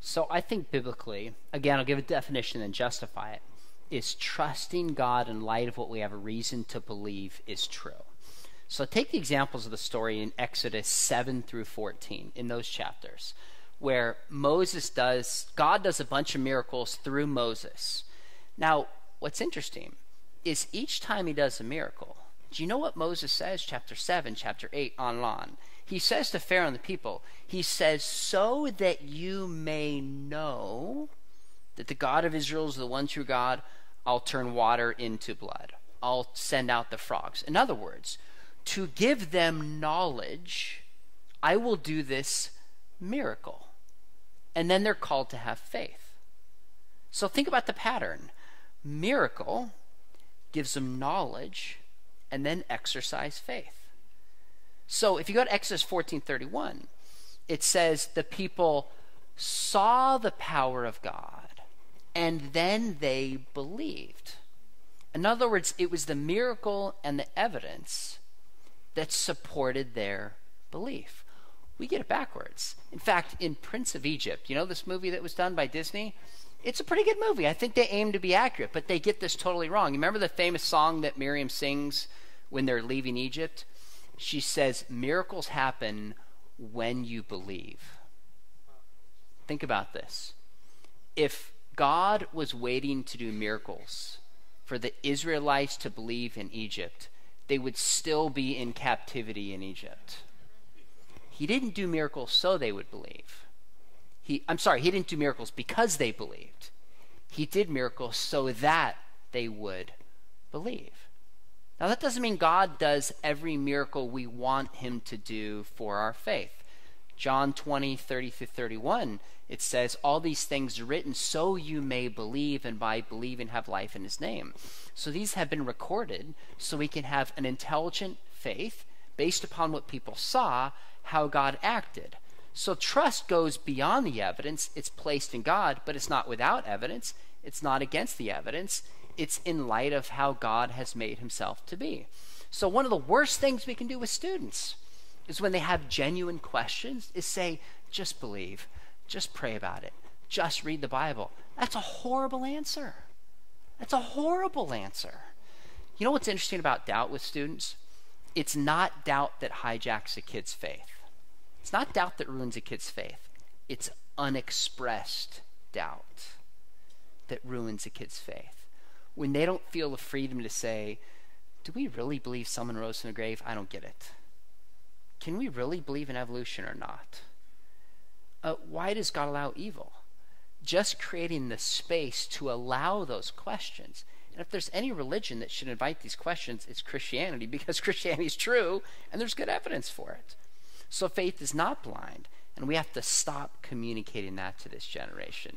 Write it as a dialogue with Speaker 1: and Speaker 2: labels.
Speaker 1: So I think biblically, again, I'll give a definition and justify it, is trusting God in light of what we have a reason to believe is true. So take the examples of the story in Exodus 7 through 14, in those chapters, where God does a bunch of miracles through Moses. Now, what's interesting is each time he does a miracle, do you know what Moses says? Chapter 7, chapter 8, on. He says to Pharaoh and the people, he says, so that you may know that the God of Israel is the one true God, I'll turn water into blood. I'll send out the frogs. In other words, to give them knowledge, I will do this miracle. And then they're called to have faith. So think about the pattern. Miracle gives them knowledge and then exercise faith. So if you go to Exodus 14:31, it says the people saw the power of God and then they believed. In other words, it was the miracle and the evidence that supported their belief. We get it backwards. In fact, in Prince of Egypt, you know this movie that was done by Disney? It's a pretty good movie. I think they aim to be accurate, but they get this totally wrong. You remember the famous song that Miriam sings when they're leaving Egypt? She says, miracles happen when you believe. Think about this. If God was waiting to do miracles for the Israelites to believe in Egypt, they would still be in captivity in Egypt. He didn't do miracles so they would believe. He didn't do miracles because they believed. He did miracles so that they would believe. Now that doesn't mean God does every miracle we want him to do for our faith. John 20:30-31, it says, all these things are written so you may believe, and by believing have life in his name. So these have been recorded so we can have an intelligent faith based upon what people saw, how God acted. So trust goes beyond the evidence. It's placed in God, but it's not without evidence. It's not against the evidence. It's in light of how God has made himself to be. So one of the worst things we can do with students is when they have genuine questions is say, just believe, just pray about it, just read the Bible. That's a horrible answer. That's a horrible answer. You know what's interesting about doubt with students? It's not doubt that hijacks a kid's faith. It's not doubt that ruins a kid's faith. It's unexpressed doubt that ruins a kid's faith. When they don't feel the freedom to say, do we really believe someone rose from the grave? I don't get it. Can we really believe in evolution or not? Why does God allow evil? Just creating the space to allow those questions. And if there's any religion that should invite these questions, it's Christianity, because Christianity is true and there's good evidence for it. So faith is not blind, and we have to stop communicating that to this generation.